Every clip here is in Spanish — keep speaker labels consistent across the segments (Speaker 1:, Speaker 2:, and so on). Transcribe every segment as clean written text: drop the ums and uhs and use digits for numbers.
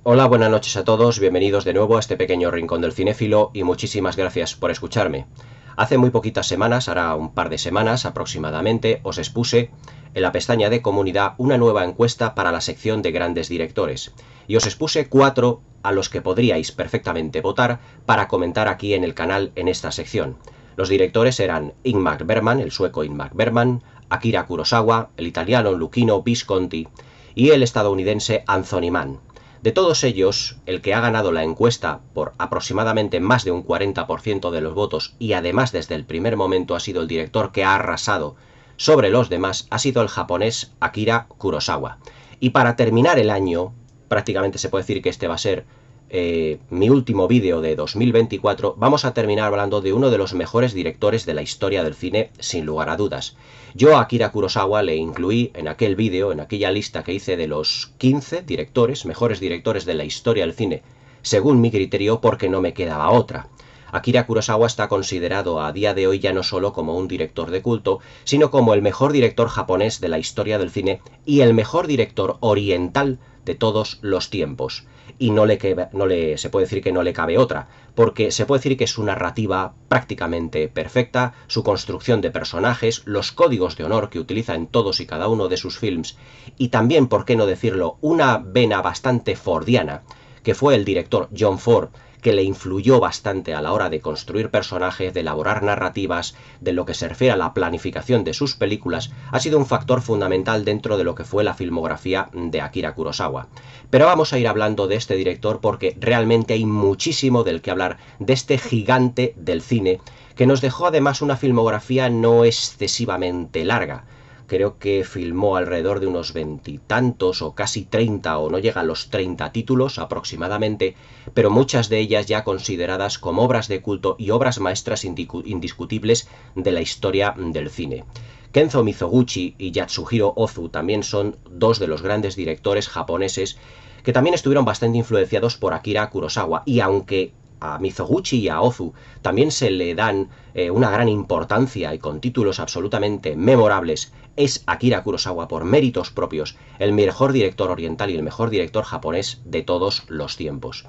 Speaker 1: Hola, buenas noches a todos, bienvenidos de nuevo a este pequeño rincón del cinéfilo y muchísimas gracias por escucharme. Hace muy poquitas semanas, ahora un par de semanas aproximadamente, os expuse en la pestaña de comunidad una nueva encuesta para la sección de grandes directores y os expuse 4 a los que podríais perfectamente votar para comentar aquí en el canal en esta sección. Los directores eran Ingmar Bergman, el sueco Ingmar Bergman, Akira Kurosawa, el italiano Luchino Visconti y el estadounidense Anthony Mann. De todos ellos, el que ha ganado la encuesta por aproximadamente más de un 40% de los votos y además desde el primer momento ha sido el director que ha arrasado sobre los demás, ha sido el japonés Akira Kurosawa. Y para terminar el año, prácticamente se puede decir que este va a ser mi último vídeo de 2024, vamos a terminar hablando de uno de los mejores directores de la historia del cine, sin lugar a dudas. Yo a Akira Kurosawa le incluí en aquel vídeo, en aquella lista que hice de los 15 directores, mejores directores de la historia del cine, según mi criterio, porque no me quedaba otra. Akira Kurosawa está considerado a día de hoy ya no solo como un director de culto, sino como el mejor director japonés de la historia del cine y el mejor director oriental de todos los tiempos. Y se puede decir que no le cabe otra, porque se puede decir que es su narrativa prácticamente perfecta, su construcción de personajes, los códigos de honor que utiliza en todos y cada uno de sus films, y también, por qué no decirlo, una vena bastante fordiana, que fue el director John Ford, que le influyó bastante a la hora de construir personajes, de elaborar narrativas, de lo que se refiere a la planificación de sus películas, ha sido un factor fundamental dentro de lo que fue la filmografía de Akira Kurosawa. Pero vamos a ir hablando de este director porque realmente hay muchísimo del que hablar, de este gigante del cine, que nos dejó además una filmografía no excesivamente larga. Creo que filmó alrededor de unos veintitantos o casi 30 o no llega a los 30 títulos aproximadamente, pero muchas de ellas ya consideradas como obras de culto y obras maestras indiscutibles de la historia del cine. Kenzo Mizoguchi y Yatsuhiro Ozu también son dos de los grandes directores japoneses que también estuvieron bastante influenciados por Akira Kurosawa, y aunque a Mizoguchi y a Ozu también se le dan una gran importancia y con títulos absolutamente memorables, es Akira Kurosawa por méritos propios el mejor director oriental y el mejor director japonés de todos los tiempos.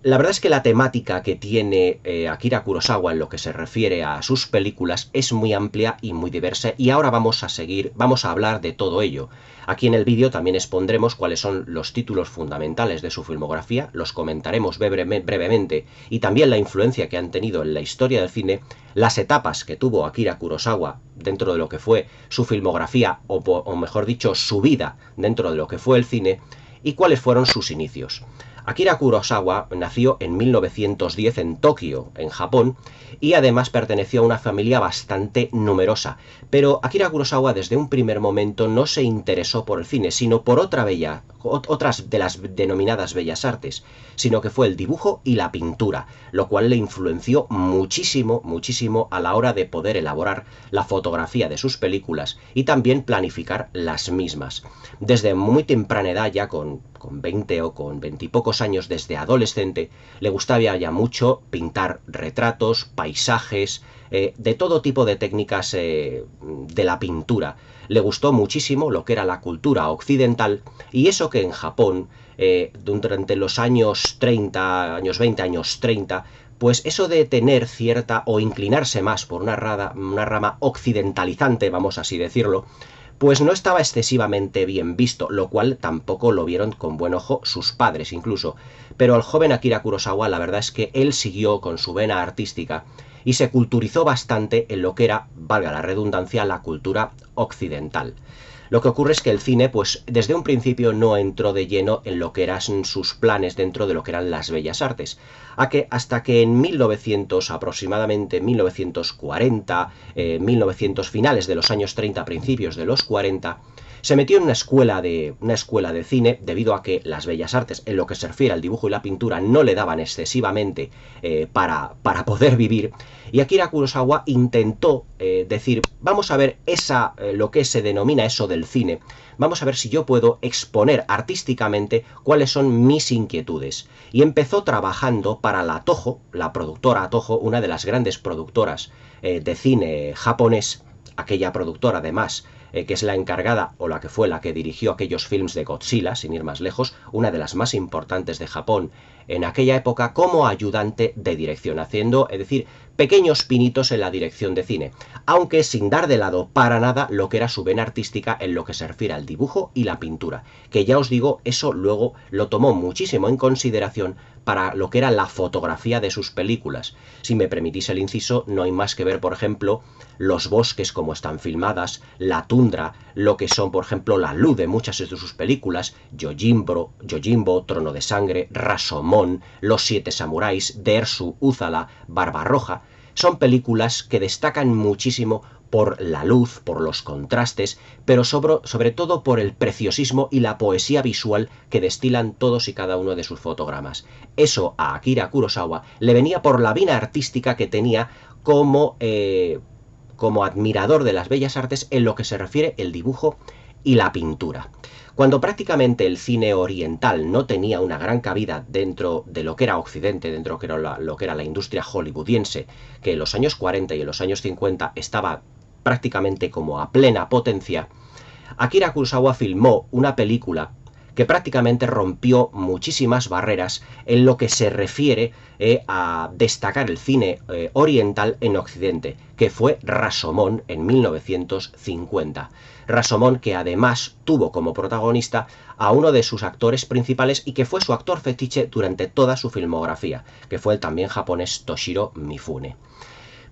Speaker 1: La verdad es que la temática que tiene Akira Kurosawa en lo que se refiere a sus películas es muy amplia y muy diversa, y ahora vamos a hablar de todo ello. Aquí en el vídeo también expondremos cuáles son los títulos fundamentales de su filmografía, los comentaremos brevemente, y también la influencia que han tenido en la historia del cine, las etapas que tuvo Akira Kurosawa dentro de lo que fue su filmografía, o mejor dicho, su vida dentro de lo que fue el cine, y cuáles fueron sus inicios. Akira Kurosawa nació en 1910 en Tokio, en Japón, y además perteneció a una familia bastante numerosa. Pero Akira Kurosawa desde un primer momento no se interesó por el cine, sino por otras de las denominadas bellas artes, sino que fue el dibujo y la pintura, lo cual le influenció muchísimo, muchísimo a la hora de poder elaborar la fotografía de sus películas y también planificar las mismas. Desde muy temprana edad, ya con 20 o con 20 y pocos años, desde adolescente, le gustaba ya mucho pintar retratos, paisajes, de todo tipo de técnicas de la pintura. Le gustó muchísimo lo que era la cultura occidental, y eso que en Japón, durante los años 30, años 20, años 30, pues eso de tener cierta o inclinarse más por una rama occidentalizante, vamos así decirlo, pues no estaba excesivamente bien visto, lo cual tampoco lo vieron con buen ojo sus padres incluso. Pero el joven Akira Kurosawa, la verdad es que él siguió con su vena artística y se culturizó bastante en lo que era, valga la redundancia, la cultura occidental. Lo que ocurre es que el cine, pues desde un principio no entró de lleno en lo que eran sus planes dentro de lo que eran las bellas artes, hasta que en 1900, aproximadamente 1940, 1900, finales de los años 30, principios de los 40, se metió en una escuela de cine, debido a que las bellas artes, en lo que se refiere al dibujo y la pintura, no le daban excesivamente para poder vivir. Y Akira Kurosawa intentó decir, vamos a ver lo que se denomina eso del cine, vamos a ver si yo puedo exponer artísticamente cuáles son mis inquietudes. Y empezó trabajando para la Toho, la productora Toho, una de las grandes productoras de cine japonés. Aquella productora, además, que es la encargada o la que fue la que dirigió aquellos films de Godzilla, sin ir más lejos, una de las más importantes de Japón en aquella época, como ayudante de dirección, haciendo, es decir, pequeños pinitos en la dirección de cine, aunque sin dar de lado para nada lo que era su vena artística en lo que se refiere al dibujo y la pintura, que ya os digo, eso luego lo tomó muchísimo en consideración para lo que era la fotografía de sus películas. Si me permitís el inciso, no hay más que ver, por ejemplo, los bosques como están filmadas, la tundra, lo que son, por ejemplo, la luz de muchas de sus películas, Yojimbo, Trono de Sangre, Rashomon, Los Siete Samuráis, Dersu, Uzala, Barbarroja. Son películas que destacan muchísimo por la luz, por los contrastes, pero sobre todo por el preciosismo y la poesía visual que destilan todos y cada uno de sus fotogramas. Eso a Akira Kurosawa le venía por la vena artística que tenía como admirador de las bellas artes en lo que se refiere el dibujo y la pintura. Cuando prácticamente el cine oriental no tenía una gran cabida dentro de lo que era Occidente, dentro de lo que era la industria hollywoodiense, que en los años 40 y en los años 50 estaba prácticamente como a plena potencia, Akira Kurosawa filmó una película que prácticamente rompió muchísimas barreras en lo que se refiere a destacar el cine oriental en Occidente, que fue Rashomon en 1950. Rashomon, que además tuvo como protagonista a uno de sus actores principales y que fue su actor fetiche durante toda su filmografía, que fue el también japonés Toshiro Mifune.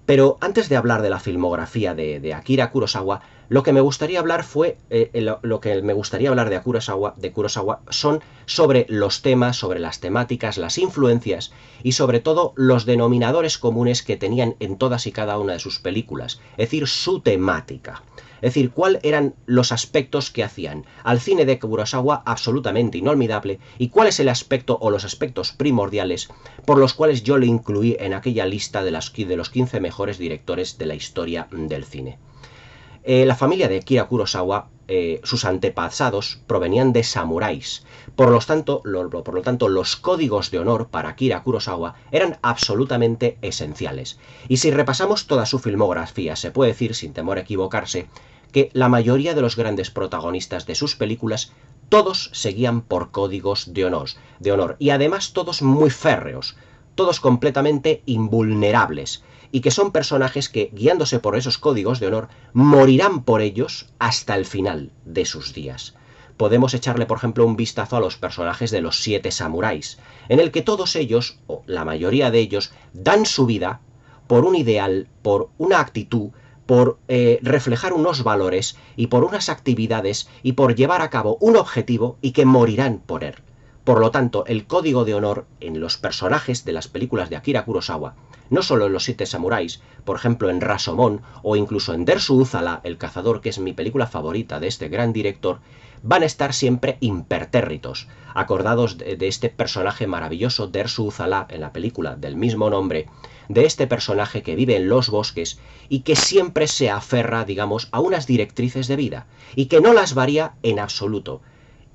Speaker 1: Pero antes de hablar de la filmografía de Akira Kurosawa, lo que me gustaría hablar de Kurosawa son sobre los temas, sobre las temáticas, las influencias y sobre todo los denominadores comunes que tenían en todas y cada una de sus películas, es decir, su temática. Es decir, cuáles eran los aspectos que hacían al cine de Kurosawa absolutamente inolvidable y cuál es el aspecto o los aspectos primordiales por los cuales yo le incluí en aquella lista de los 15 mejores directores de la historia del cine. La familia de Akira Kurosawa, sus antepasados provenían de samuráis. Por lo tanto, los códigos de honor para Akira Kurosawa eran absolutamente esenciales. Y si repasamos toda su filmografía, se puede decir, sin temor a equivocarse, que la mayoría de los grandes protagonistas de sus películas todos seguían por códigos de honor, y además todos muy férreos, todos completamente invulnerables, y que son personajes que, guiándose por esos códigos de honor, morirán por ellos hasta el final de sus días. Podemos echarle, por ejemplo, un vistazo a los personajes de los 7 samuráis, en el que todos ellos, o la mayoría de ellos, dan su vida por un ideal, por una actitud, por reflejar unos valores y por unas actividades y por llevar a cabo un objetivo y que morirán por él. Por lo tanto, el código de honor en los personajes de las películas de Akira Kurosawa, no solo en Los 7 Samuráis, por ejemplo en Rashomon o incluso en Dersu Uzala, El Cazador, que es mi película favorita de este gran director, van a estar siempre impertérritos, acordados de este personaje maravilloso, Dersu Uzala, en la película del mismo nombre, de este personaje que vive en los bosques y que siempre se aferra, digamos, a unas directrices de vida y que no las varía en absoluto.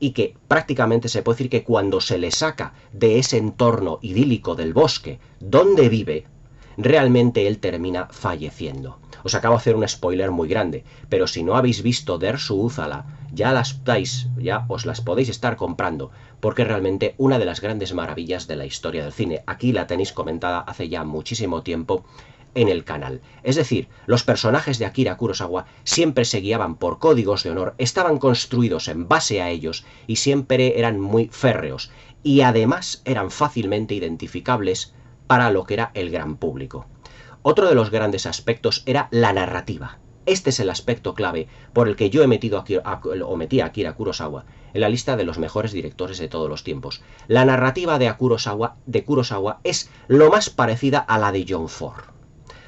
Speaker 1: Y que prácticamente se puede decir que cuando se le saca de ese entorno idílico del bosque donde vive, realmente él termina falleciendo. Os acabo de hacer un spoiler muy grande, pero si no habéis visto Dersu Uzala, ya os las podéis estar comprando, porque es realmente una de las grandes maravillas de la historia del cine. Aquí la tenéis comentada hace ya muchísimo tiempo en el canal. Es decir, los personajes de Akira Kurosawa siempre se guiaban por códigos de honor, estaban construidos en base a ellos y siempre eran muy férreos y además eran fácilmente identificables para lo que era el gran público. Otro de los grandes aspectos era la narrativa. Este es el aspecto clave por el que yo metí a Akira Kurosawa en la lista de los mejores directores de todos los tiempos. La narrativa de Kurosawa es lo más parecida a la de John Ford.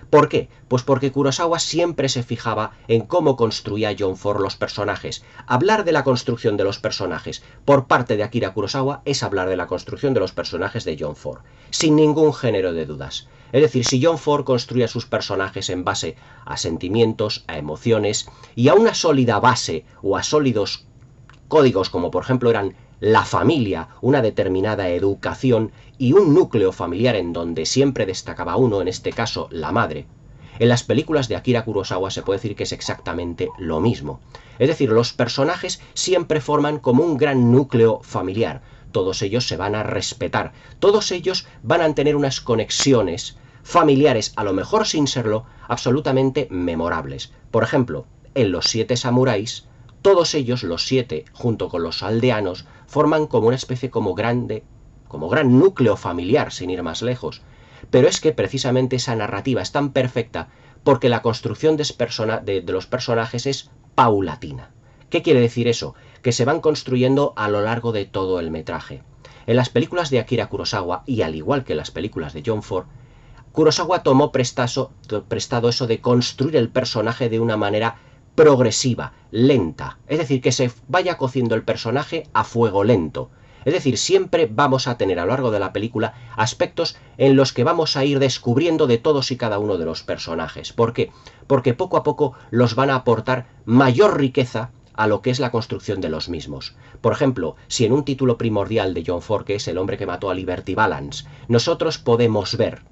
Speaker 1: ¿Por qué? Pues porque Kurosawa siempre se fijaba en cómo construía John Ford los personajes. Hablar de la construcción de los personajes por parte de Akira Kurosawa es hablar de la construcción de los personajes de John Ford, sin ningún género de dudas. Es decir, si John Ford construía sus personajes en base a sentimientos, a emociones y a una sólida base o a sólidos códigos como por ejemplo eran la familia, una determinada educación y un núcleo familiar en donde siempre destacaba uno, en este caso la madre, En las películas de Akira Kurosawa se puede decir que es exactamente lo mismo. Es decir, los personajes siempre forman como un gran núcleo familiar. Todos ellos se van a respetar, todos ellos van a tener unas conexiones familiares, a lo mejor sin serlo, absolutamente memorables. Por ejemplo, en Los Siete Samuráis, todos ellos, los 7, junto con los aldeanos, forman como una especie como gran núcleo familiar, sin ir más lejos. Pero es que precisamente esa narrativa es tan perfecta porque la construcción de los personajes es paulatina. ¿Qué quiere decir eso? Que se van construyendo a lo largo de todo el metraje. En las películas de Akira Kurosawa, y al igual que en las películas de John Ford, Kurosawa tomó prestado eso de construir el personaje de una manera progresiva, lenta. Es decir, que se vaya cociendo el personaje a fuego lento. Es decir, siempre vamos a tener a lo largo de la película aspectos en los que vamos a ir descubriendo de todos y cada uno de los personajes. ¿Por qué? Porque poco a poco los van a aportar mayor riqueza a lo que es la construcción de los mismos. Por ejemplo, si en un título primordial de John Ford, que es El hombre que mató a Liberty Balance, nosotros podemos ver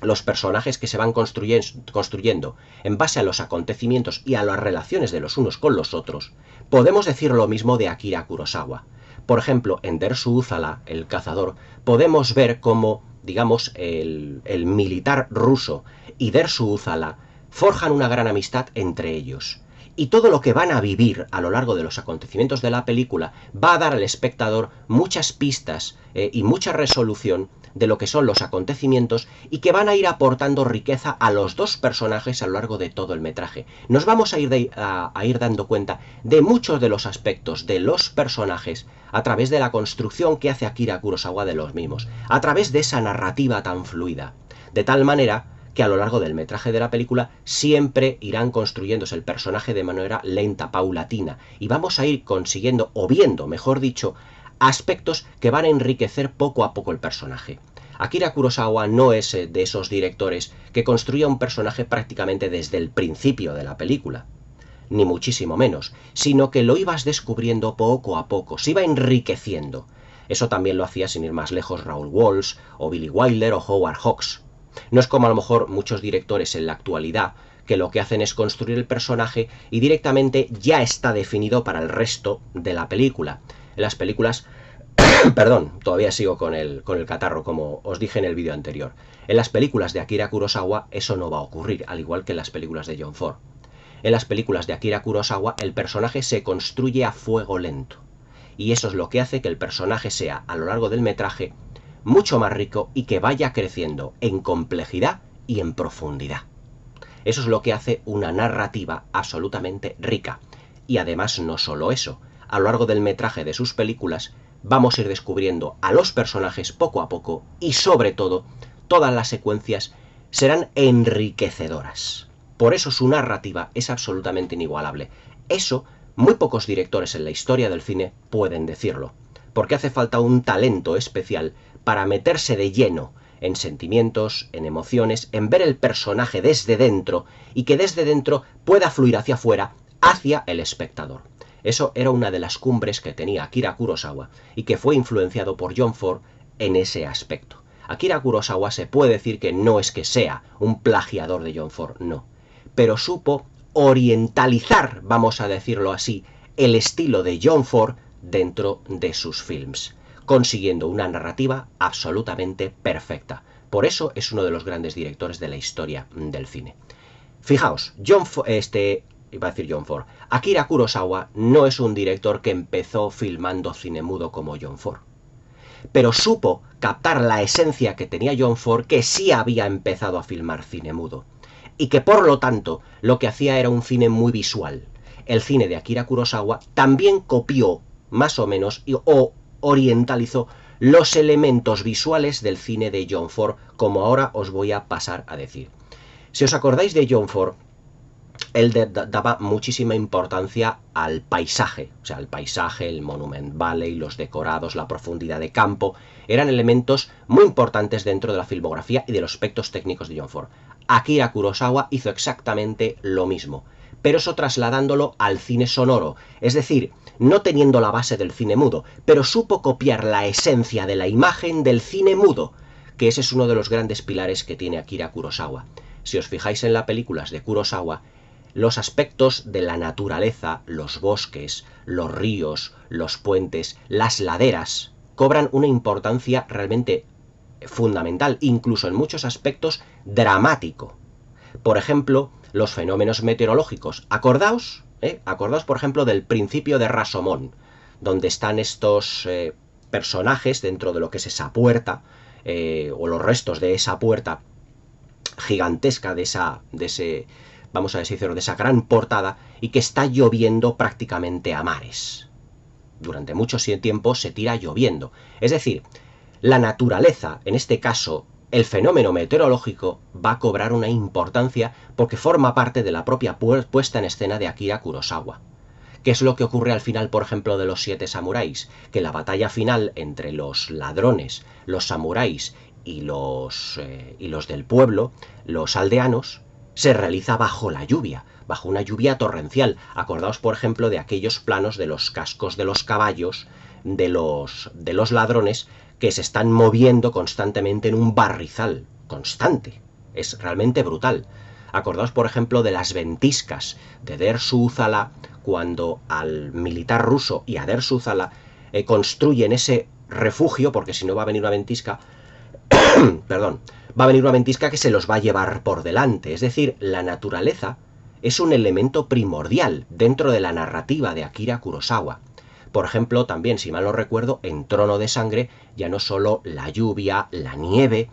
Speaker 1: los personajes que se van construyendo en base a los acontecimientos y a las relaciones de los unos con los otros, podemos decir lo mismo de Akira Kurosawa. Por ejemplo, en Dersu Uzala, el cazador, podemos ver cómo, digamos, el militar ruso y Dersu Uzala forjan una gran amistad entre ellos. Y todo lo que van a vivir a lo largo de los acontecimientos de la película va a dar al espectador muchas pistas y mucha resolución de lo que son los acontecimientos y que van a ir aportando riqueza a los dos personajes a lo largo de todo el metraje. Nos vamos a ir dando cuenta de muchos de los aspectos de los personajes a través de la construcción que hace Akira Kurosawa de los mismos, a través de esa narrativa tan fluida, de tal manera que a lo largo del metraje de la película siempre irán construyéndose el personaje de manera lenta, paulatina, y vamos a ir consiguiendo, o viendo, mejor dicho, aspectos que van a enriquecer poco a poco el personaje. Akira Kurosawa no es de esos directores que construya un personaje prácticamente desde el principio de la película, ni muchísimo menos, sino que lo ibas descubriendo poco a poco, se iba enriqueciendo. Eso también lo hacía, sin ir más lejos, Raoul Walsh, o Billy Wilder, o Howard Hawks. No es como a lo mejor muchos directores en la actualidad, que lo que hacen es construir el personaje y directamente ya está definido para el resto de la película. En las películas, perdón, todavía sigo con el catarro, como os dije en el vídeo anterior. En las películas de Akira Kurosawa eso no va a ocurrir, al igual que en las películas de John Ford. En las películas de Akira Kurosawa el personaje se construye a fuego lento. Y eso es lo que hace que el personaje sea, a lo largo del metraje, mucho más rico y que vaya creciendo en complejidad y en profundidad. Eso es lo que hace una narrativa absolutamente rica. Y además no solo eso, a lo largo del metraje de sus películas vamos a ir descubriendo a los personajes poco a poco y sobre todo todas las secuencias serán enriquecedoras. Por eso su narrativa es absolutamente inigualable. Eso muy pocos directores en la historia del cine pueden decirlo, porque hace falta un talento especial para meterse de lleno en sentimientos, en emociones, en ver el personaje desde dentro y que desde dentro pueda fluir hacia afuera, hacia el espectador. Eso era una de las cumbres que tenía Akira Kurosawa y que fue influenciado por John Ford en ese aspecto. Akira Kurosawa se puede decir que no es que sea un plagiador de John Ford, no, pero supo orientalizar, vamos a decirlo así, el estilo de John Ford dentro de sus films, consiguiendo una narrativa absolutamente perfecta. Por eso es uno de los grandes directores de la historia del cine. Fijaos, Akira Kurosawa no es un director que empezó filmando cine mudo como John Ford, pero supo captar la esencia que tenía John Ford, que sí había empezado a filmar cine mudo, y que por lo tanto lo que hacía era un cine muy visual. El cine de Akira Kurosawa también copió, más o menos, o orientalizó los elementos visuales del cine de John Ford, como ahora os voy a pasar a decir. Si os acordáis de John Ford, él daba muchísima importancia al paisaje, o sea, el paisaje, el Monument Valley, los decorados, la profundidad de campo, eran elementos muy importantes dentro de la filmografía y de los aspectos técnicos de John Ford. Akira Kurosawa hizo exactamente lo mismo, pero eso trasladándolo al cine sonoro, es decir, no teniendo la base del cine mudo, pero supo copiar la esencia de la imagen del cine mudo, que ese es uno de los grandes pilares que tiene Akira Kurosawa. si os fijáis en las películas de Kurosawa, los aspectos de la naturaleza, los bosques, los ríos, los puentes, las laderas, cobran una importancia realmente fundamental, incluso en muchos aspectos dramático. Por ejemplo, los fenómenos meteorológicos. Acordaos, por ejemplo, del Principio de Rashomon, donde están estos personajes dentro de lo que es esa puerta, o los restos de esa puerta gigantesca, de ese, vamos a decirlo, de esa gran portada, y que está lloviendo prácticamente a mares. Durante mucho tiempo se tira lloviendo. Es decir, la naturaleza, en este caso, el fenómeno meteorológico, va a cobrar una importancia porque forma parte de la propia puesta en escena de Akira Kurosawa. ¿Qué es lo que ocurre al final, por ejemplo, de los 7 samuráis? Que la batalla final entre los ladrones, los samuráis y los del pueblo, los aldeanos, se realiza bajo la lluvia, bajo una lluvia torrencial. Acordaos, por ejemplo, de aquellos planos de los cascos de los caballos, de los ladrones, que se están moviendo constantemente en un barrizal constante. Es realmente brutal. Acordaos, por ejemplo, de las ventiscas de Dersu-Uzala, cuando al militar ruso y a Dersu-Uzala construyen ese refugio, porque si no va a venir una ventisca, perdón, va a venir una ventisca que se los va a llevar por delante. Es decir, la naturaleza es un elemento primordial dentro de la narrativa de Akira Kurosawa. Por ejemplo, también, si mal no recuerdo, en Trono de Sangre, ya no solo la lluvia, la nieve,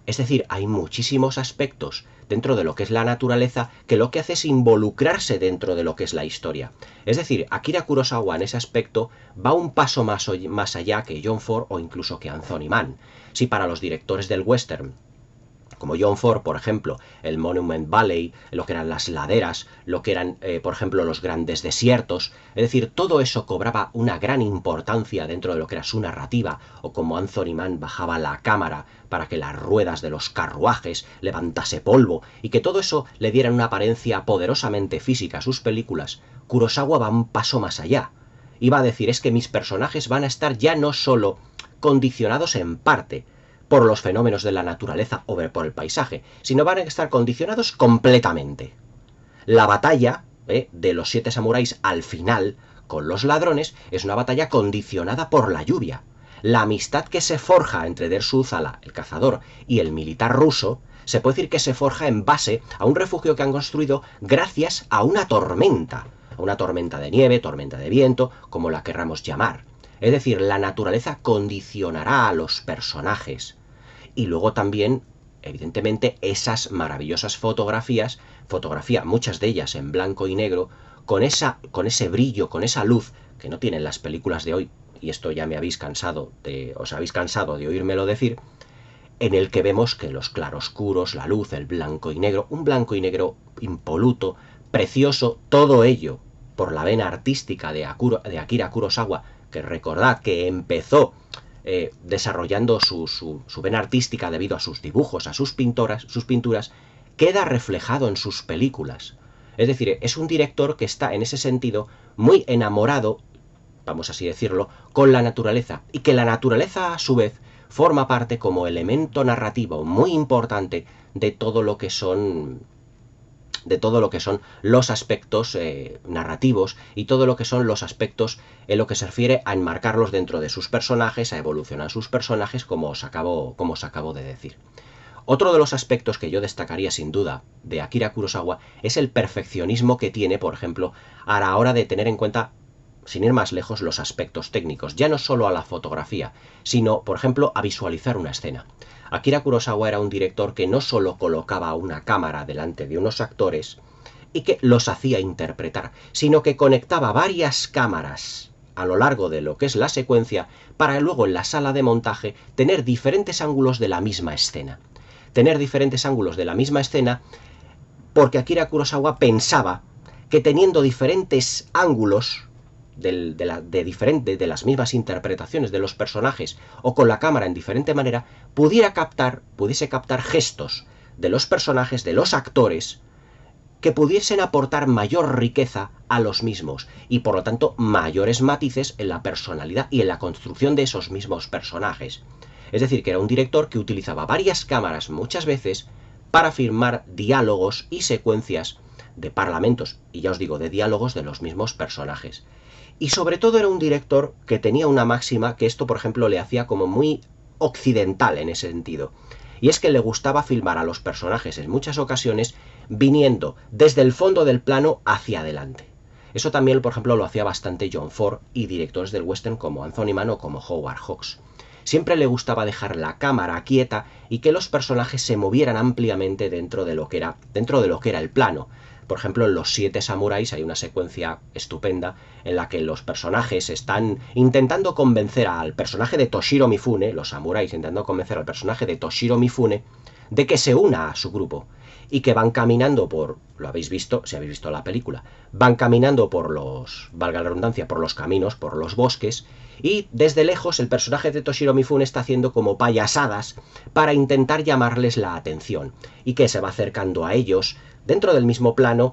Speaker 1: es decir, hay muchísimos aspectos dentro de lo que es la naturaleza que lo que hace es involucrarse dentro de lo que es la historia. Es decir, Akira Kurosawa en ese aspecto va un paso más allá que John Ford o incluso que Anthony Mann. Si para los directores del western, como John Ford, por ejemplo, el Monument Valley, lo que eran las laderas, lo que eran, por ejemplo, los grandes desiertos, es decir, todo eso cobraba una gran importancia dentro de lo que era su narrativa, o como Anthony Mann bajaba la cámara para que las ruedas de los carruajes levantase polvo, y que todo eso le diera una apariencia poderosamente física a sus películas. Kurosawa va un paso más allá. Iba a decir, es que mis personajes van a estar ya no solo condicionados en parte por los fenómenos de la naturaleza o por el paisaje, sino van a estar condicionados completamente. La batalla de los 7 samuráis al final con los ladrones es una batalla condicionada por la lluvia. La amistad que se forja entre Dersu-Uzala, el cazador, y el militar ruso, se puede decir que se forja en base a un refugio que han construido gracias a una tormenta de nieve, tormenta de viento, como la querramos llamar. Es decir, la naturaleza condicionará a los personajes. Y luego también, evidentemente, esas maravillosas fotografía, muchas de ellas en blanco y negro, con ese brillo, con esa luz que no tienen las películas de hoy, y esto ya os habéis cansado de oírmelo decir, en el que vemos que los claroscuros, la luz, el blanco y negro, un blanco y negro impoluto, precioso, todo ello por la vena artística de Akira Kurosawa, que recordad que empezó desarrollando su vena artística debido a sus dibujos, a sus pinturas, queda reflejado en sus películas. Es decir, es un director que está en ese sentido muy enamorado, vamos así decirlo, con la naturaleza, y que la naturaleza a su vez forma parte como elemento narrativo muy importante de todo lo que son los aspectos narrativos y todo lo que son los aspectos en lo que se refiere a enmarcarlos dentro de sus personajes, a evolucionar sus personajes, como os acabo de decir. Otro de los aspectos que yo destacaría sin duda de Akira Kurosawa es el perfeccionismo que tiene, por ejemplo, a la hora de tener en cuenta, sin ir más lejos, los aspectos técnicos, ya no solo a la fotografía, sino, por ejemplo, a visualizar una escena. Akira Kurosawa era un director que no solo colocaba una cámara delante de unos actores y que los hacía interpretar, sino que conectaba varias cámaras a lo largo de lo que es la secuencia para luego en la sala de montaje tener diferentes ángulos de la misma escena. Porque Akira Kurosawa pensaba que teniendo diferentes ángulos de las mismas interpretaciones de los personajes o con la cámara en diferente manera, pudiese captar gestos de los personajes, de los actores, que pudiesen aportar mayor riqueza a los mismos y por lo tanto mayores matices en la personalidad y en la construcción de esos mismos personajes. Es decir, que era un director que utilizaba varias cámaras muchas veces para filmar diálogos y secuencias de parlamentos, y ya os digo, de diálogos de los mismos personajes. Y sobre todo era un director que tenía una máxima que esto, por ejemplo, le hacía como muy occidental en ese sentido. Y es que le gustaba filmar a los personajes en muchas ocasiones viniendo desde el fondo del plano hacia adelante. Eso también, por ejemplo, lo hacía bastante John Ford y directores del western como Anthony Mann o como Howard Hawks. Siempre le gustaba dejar la cámara quieta y que los personajes se movieran ampliamente dentro de lo que era el plano. Por ejemplo, en Los 7 Samuráis hay una secuencia estupenda en la que los personajes están intentando convencer al personaje de Toshiro Mifune, los samuráis intentando convencer al personaje de Toshiro Mifune, de que se una a su grupo y que van caminando lo habéis visto, si habéis visto la película, van caminando valga la redundancia, por los caminos, por los bosques, y desde lejos el personaje de Toshiro Mifune está haciendo como payasadas para intentar llamarles la atención, y que se va acercando a ellos dentro del mismo plano,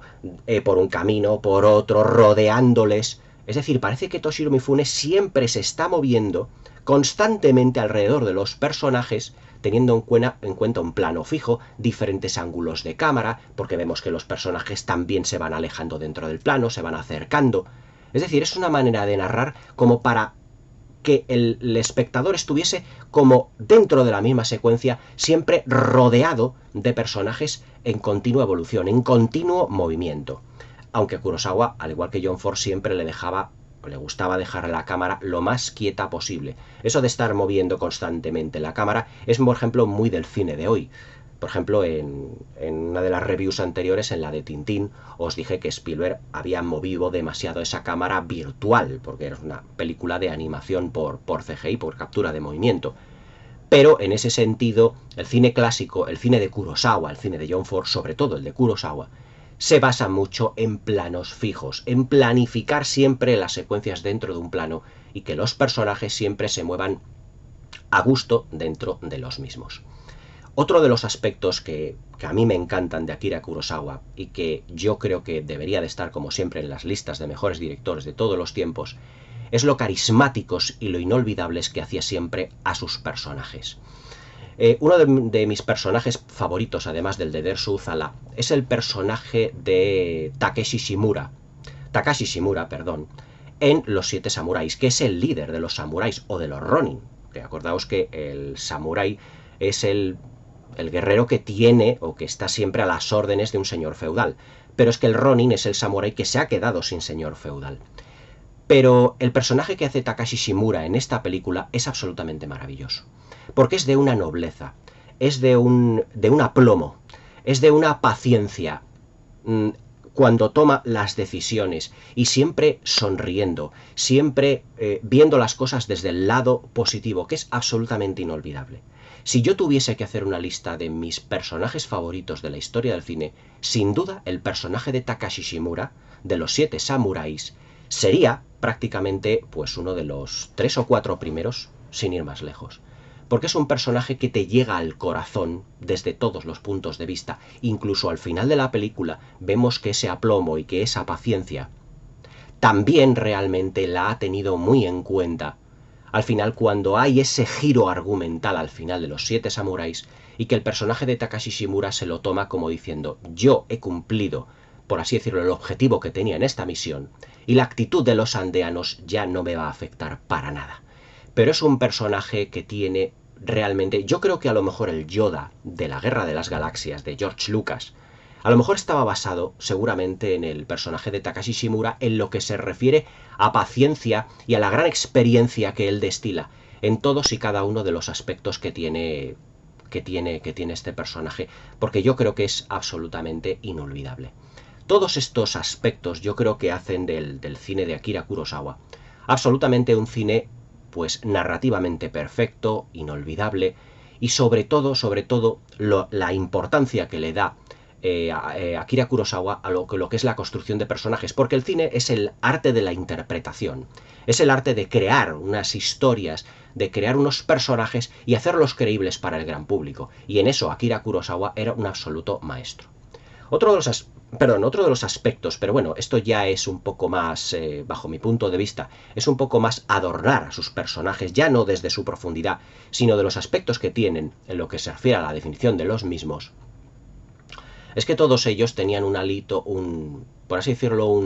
Speaker 1: por un camino, por otro, rodeándoles. Es decir, parece que Toshiro Mifune siempre se está moviendo constantemente alrededor de los personajes, teniendo en cuenta un plano fijo, diferentes ángulos de cámara, porque vemos que los personajes también se van alejando dentro del plano, se van acercando. Es decir, es una manera de narrar como para que el espectador estuviese como dentro de la misma secuencia, siempre rodeado de personajes en continua evolución, en continuo movimiento. Aunque Kurosawa, al igual que John Ford, siempre le gustaba dejar la cámara lo más quieta posible. Eso de estar moviendo constantemente la cámara es, por ejemplo, muy del cine de hoy. Por ejemplo, en una de las reviews anteriores, en la de Tintín, os dije que Spielberg había movido demasiado esa cámara virtual, porque era una película de animación por CGI, por captura de movimiento. Pero en ese sentido, el cine clásico, el cine de Kurosawa, el cine de John Ford, sobre todo el de Kurosawa, se basa mucho en planos fijos, en planificar siempre las secuencias dentro de un plano y que los personajes siempre se muevan a gusto dentro de los mismos. Otro de los aspectos que a mí me encantan de Akira Kurosawa y que yo creo que debería de estar como siempre en las listas de mejores directores de todos los tiempos es lo carismáticos y lo inolvidables que hacía siempre a sus personajes. Uno de mis personajes favoritos, además del de Dersu Uzala, es el personaje de Takashi Shimura, en Los 7 Samuráis, que es el líder de los samuráis o de los Ronin. Que acordaos que el samurái es el guerrero que tiene o que está siempre a las órdenes de un señor feudal, pero es que el Ronin es el samurái que se ha quedado sin señor feudal. Pero el personaje que hace Takashi Shimura en esta película es absolutamente maravilloso, porque es de una nobleza, es de un aplomo, es de una paciencia cuando toma las decisiones y siempre sonriendo, siempre viendo las cosas desde el lado positivo, que es absolutamente inolvidable. Si yo tuviese que hacer una lista de mis personajes favoritos de la historia del cine, sin duda el personaje de Takashi Shimura, de Los 7 Samuráis, sería prácticamente pues uno de los 3 o 4 primeros, sin ir más lejos. Porque es un personaje que te llega al corazón desde todos los puntos de vista. Incluso al final de la película vemos que ese aplomo y que esa paciencia también realmente la ha tenido muy en cuenta. Al final, cuando hay ese giro argumental al final de Los 7 Samuráis y que el personaje de Takashi Shimura se lo toma como diciendo: yo he cumplido, por así decirlo, el objetivo que tenía en esta misión y la actitud de los aldeanos ya no me va a afectar para nada. Pero es un personaje que tiene realmente, yo creo que a lo mejor el Yoda de la Guerra de las Galaxias de George Lucas a lo mejor estaba basado seguramente en el personaje de Takashi Shimura en lo que se refiere a paciencia y a la gran experiencia que él destila en todos y cada uno de los aspectos que tiene este personaje, porque yo creo que es absolutamente inolvidable. Todos estos aspectos yo creo que hacen del cine de Akira Kurosawa absolutamente un cine pues narrativamente perfecto, inolvidable, y sobre todo la importancia que le da Akira Kurosawa a lo que es la construcción de personajes, porque el cine es el arte de la interpretación, es el arte de crear unas historias, de crear unos personajes y hacerlos creíbles para el gran público, y en eso Akira Kurosawa era un absoluto maestro. Otro de los aspectos, pero bueno, esto ya es un poco más, bajo mi punto de vista, es un poco más adornar a sus personajes, ya no desde su profundidad, sino de los aspectos que tienen en lo que se refiere a la definición de los mismos, es que todos ellos tenían un alito, por así decirlo,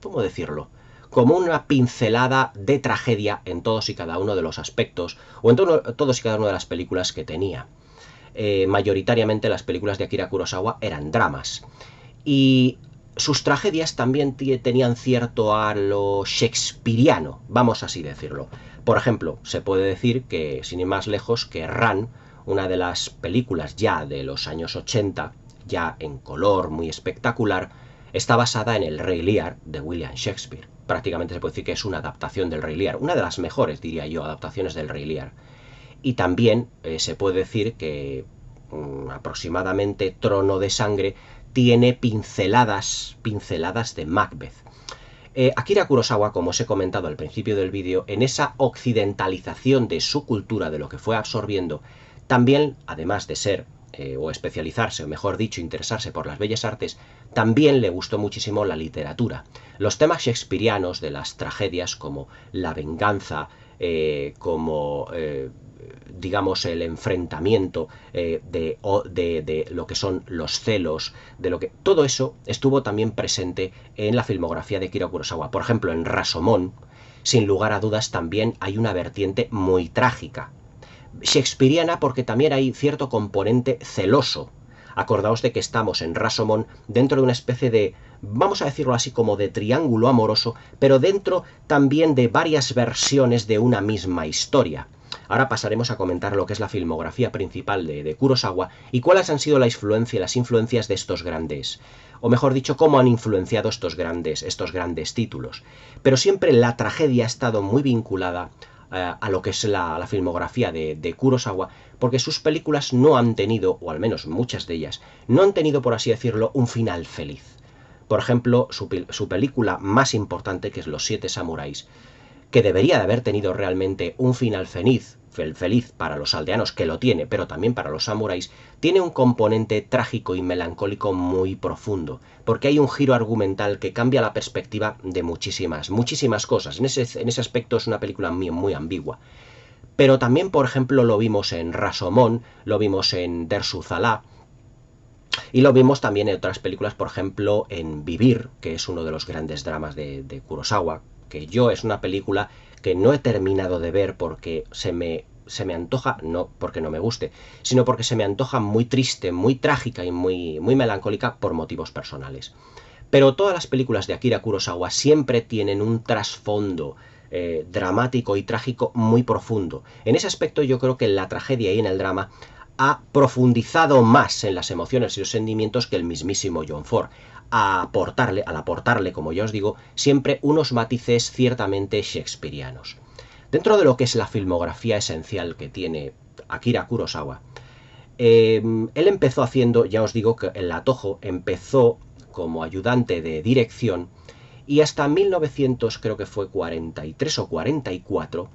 Speaker 1: ¿cómo decirlo? Como una pincelada de tragedia en todos y cada uno de los aspectos, o en todos y cada una de las películas que tenía. Mayoritariamente las películas de Akira Kurosawa eran dramas. Y sus tragedias también tenían cierto halo shakespeariano, vamos así decirlo. Por ejemplo, se puede decir que, sin ir más lejos, que Ran, una de las películas ya de los años 80, ya en color, muy espectacular, está basada en El Rey Lear de William Shakespeare. Prácticamente se puede decir que es una adaptación del Rey Lear, una de las mejores, diría yo, adaptaciones del Rey Lear. Y también se puede decir que aproximadamente Trono de Sangre tiene pinceladas de Macbeth. Akira Kurosawa, como os he comentado al principio del vídeo, en esa occidentalización de su cultura, de lo que fue absorbiendo, también, además de ser o especializarse, o mejor dicho, interesarse por las bellas artes, también le gustó muchísimo la literatura. Los temas shakespearianos de las tragedias, como la venganza, digamos, el enfrentamiento de lo que son los celos, todo eso estuvo también presente en la filmografía de Akira Kurosawa. Por ejemplo, en Rashomon, sin lugar a dudas, también hay una vertiente muy trágica. Shakespeariana porque también hay cierto componente celoso. Acordaos de que estamos en Rashomon dentro de una especie de, vamos a decirlo así, como de triángulo amoroso, pero dentro también de varias versiones de una misma historia. Ahora pasaremos a comentar lo que es la filmografía principal de Kurosawa y cuáles han sido las influencias de estos grandes, o mejor dicho, cómo han influenciado estos grandes títulos. Pero siempre la tragedia ha estado muy vinculada a lo que es la filmografía de Kurosawa, porque sus películas no han tenido, o al menos muchas de ellas, no han tenido, por así decirlo, un final feliz. Por ejemplo, su película más importante, que es Los Siete Samuráis, que debería de haber tenido realmente un final feliz para los aldeanos, que lo tiene, pero también para los samuráis, tiene un componente trágico y melancólico muy profundo, porque hay un giro argumental que cambia la perspectiva de muchísimas cosas. En ese aspecto es una película muy ambigua. Pero también, por ejemplo, lo vimos en Rashomon, lo vimos en Dersu-Zala, y lo vimos también en otras películas, por ejemplo, en Vivir, que es uno de los grandes dramas de Kurosawa, que yo es una película que no he terminado de ver porque se me antoja, no porque no me guste, sino porque se me antoja muy triste, muy trágica y muy melancólica por motivos personales. Pero todas las películas de Akira Kurosawa siempre tienen un trasfondo dramático y trágico muy profundo. En ese aspecto yo creo que en la tragedia y en el drama ha profundizado más en las emociones y los sentimientos que el mismísimo John Ford, al aportarle, como ya os digo, siempre unos matices ciertamente shakespearianos. Dentro de lo que es la filmografía esencial que tiene Akira Kurosawa, él empezó haciendo, ya os digo que en La Toho empezó como ayudante de dirección y hasta 1900, creo que fue 43 o 44,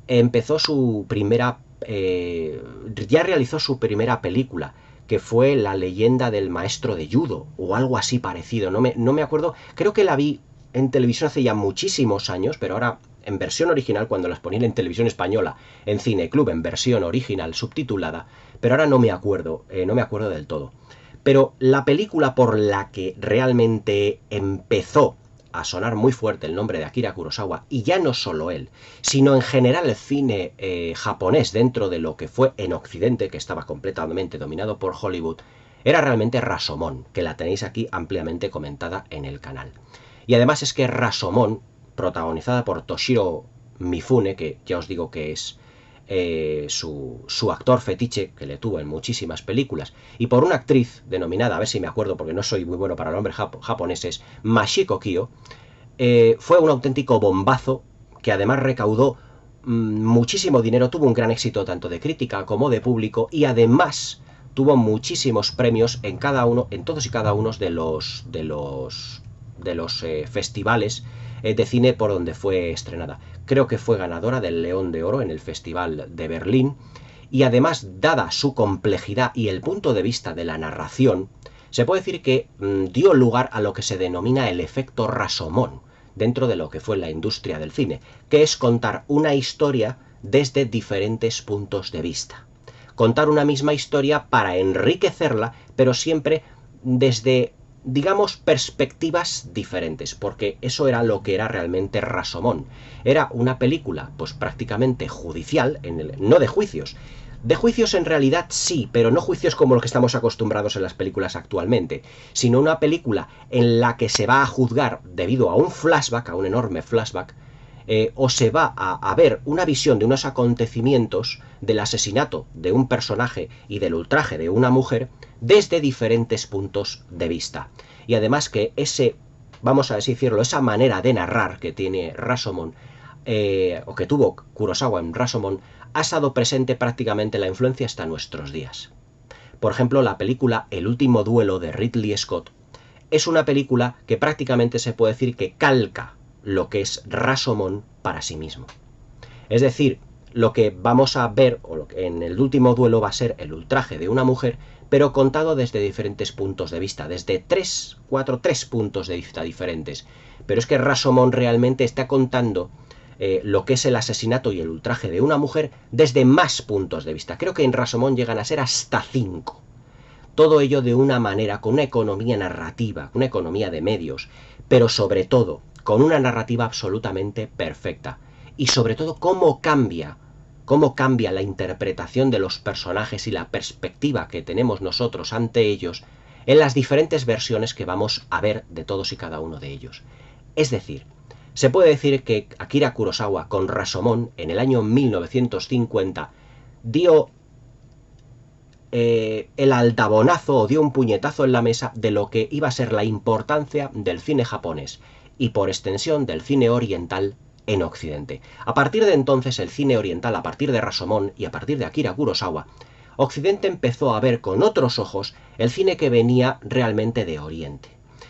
Speaker 1: empezó su primera, ya realizó su primera película, que fue La leyenda del maestro de judo, o algo así parecido, no me acuerdo, creo que la vi en televisión hace ya muchísimos años, pero ahora en versión original, cuando las ponían en televisión española, en Cineclub, en versión original, subtitulada, pero ahora no me acuerdo del todo. Pero la película por la que realmente empezó a sonar muy fuerte el nombre de Akira Kurosawa, y ya no solo él, sino en general el cine japonés dentro de lo que fue en Occidente, que estaba completamente dominado por Hollywood, era realmente Rashomon, que la tenéis aquí ampliamente comentada en el canal. Y además es que Rashomon, protagonizada por Toshiro Mifune, que ya os digo que es su actor fetiche, que le tuvo en muchísimas películas, y por una actriz denominada, a ver si me acuerdo porque no soy muy bueno para nombres japoneses, Mashiko Kyo, fue un auténtico bombazo que además recaudó muchísimo dinero, tuvo un gran éxito tanto de crítica como de público, y además tuvo muchísimos premios en todos y cada uno de los festivales de cine por donde fue estrenada. Creo que fue ganadora del León de Oro en el Festival de Berlín, y además, dada su complejidad y el punto de vista de la narración, se puede decir que dio lugar a lo que se denomina el efecto Rashomon dentro de lo que fue la industria del cine, que es contar una historia desde diferentes puntos de vista. Contar una misma historia para enriquecerla, pero siempre desde, digamos, perspectivas diferentes, porque eso era lo que era realmente Rashomon. Era una película, pues prácticamente judicial, no de juicios. De juicios en realidad sí, pero no juicios como los que estamos acostumbrados en las películas actualmente, sino una película en la que se va a juzgar debido a un flashback, a un enorme flashback, o se va a ver una visión de unos acontecimientos del asesinato de un personaje y del ultraje de una mujer desde diferentes puntos de vista. Y además que vamos a decirlo, esa manera de narrar que tiene Rashomon, o que tuvo Kurosawa en Rashomon, ha estado presente prácticamente la influencia hasta nuestros días. Por ejemplo, la película El último duelo de Ridley Scott es una película que prácticamente se puede decir que calca lo que es Rashomon para sí mismo. Es decir, lo que vamos a ver o lo que en el último duelo va a ser el ultraje de una mujer, pero contado desde diferentes puntos de vista, desde tres puntos de vista diferentes. Pero es que Rashomon realmente está contando lo que es el asesinato y el ultraje de una mujer desde más puntos de vista. Creo que en Rashomon llegan a ser hasta 5. Todo ello de una manera, con una economía narrativa, una economía de medios, pero sobre todo con una narrativa absolutamente perfecta. Y sobre todo cómo cambia la interpretación de los personajes y la perspectiva que tenemos nosotros ante ellos en las diferentes versiones que vamos a ver de todos y cada uno de ellos. Es decir, se puede decir que Akira Kurosawa con Rashomon en el año 1950 dio el aldabonazo o dio un puñetazo en la mesa de lo que iba a ser la importancia del cine japonés y por extensión del cine oriental en Occidente. A partir de entonces el cine oriental, a partir de Rashomon y a partir de Akira Kurosawa, Occidente empezó a ver con otros ojos el cine que venía realmente de Oriente.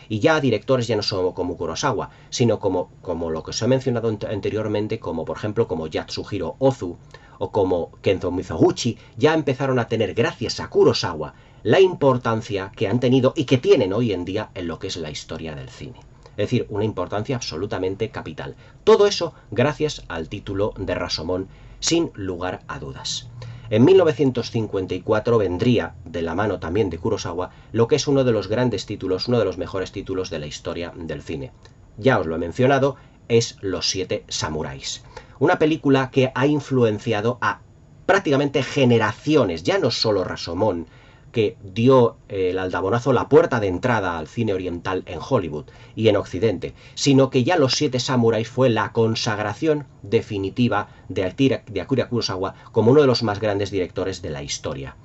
Speaker 1: Y ya directores ya no solo como Kurosawa, sino como lo que os he mencionado anteriormente, como por ejemplo como Yatsuhiro Ozu o como Kenzo Mizoguchi, ya empezaron a tener, gracias a Kurosawa, la importancia que han tenido y que tienen hoy en día en lo que es la historia del cine. Es decir, una importancia absolutamente capital. Todo eso gracias al título de Rashomon, sin lugar a dudas. En 1954 vendría, de la mano también de Kurosawa, lo que es uno de los grandes títulos, uno de los mejores títulos de la historia del cine. Ya os lo he mencionado, es Los 7 Samuráis. Una película que ha influenciado a prácticamente generaciones, ya no solo Rashomon, que dio el aldabonazo, la puerta de entrada al cine oriental en Hollywood y en Occidente, sino que ya Los 7 Samuráis fue la consagración definitiva de Akira Kurosawa como uno de los más grandes directores de la historia.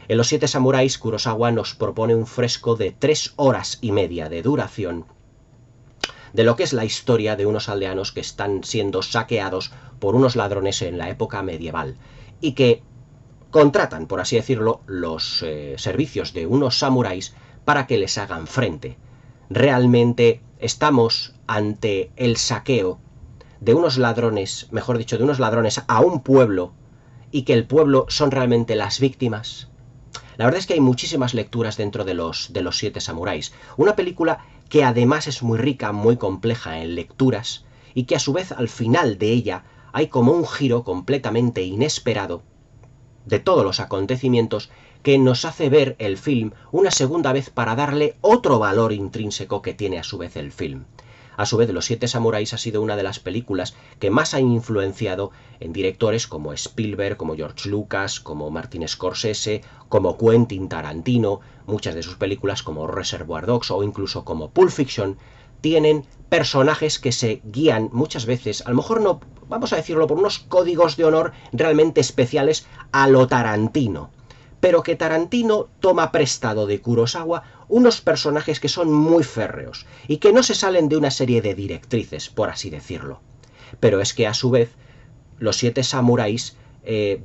Speaker 1: En Los 7 Samuráis, Kurosawa nos propone un fresco de 3 horas y media de duración de lo que es la historia de unos aldeanos que están siendo saqueados por unos ladrones en la época medieval y que contratan, por así decirlo, los servicios de unos samuráis para que les hagan frente. Realmente estamos ante el saqueo de unos ladrones, mejor dicho, de unos ladrones a un pueblo, y que el pueblo son realmente las víctimas. La verdad es que hay muchísimas lecturas dentro de los 7 samuráis. Una película que además es muy rica, muy compleja en lecturas, y que a su vez al final de ella hay como un giro completamente inesperado de todos los acontecimientos que nos hace ver el film una segunda vez para darle otro valor intrínseco que tiene a su vez el film. A su vez, Los 7 Samuráis ha sido una de las películas que más han influenciado en directores como Spielberg, como George Lucas, como Martin Scorsese, como Quentin Tarantino. Muchas de sus películas como Reservoir Dogs o incluso como Pulp Fiction tienen personajes que se guían muchas veces, a lo mejor no, vamos a decirlo, por unos códigos de honor realmente especiales a lo Tarantino, pero que Tarantino toma prestado de Kurosawa unos personajes que son muy férreos y que no se salen de una serie de directrices, por así decirlo. Pero es que a su vez, Los 7 Samuráis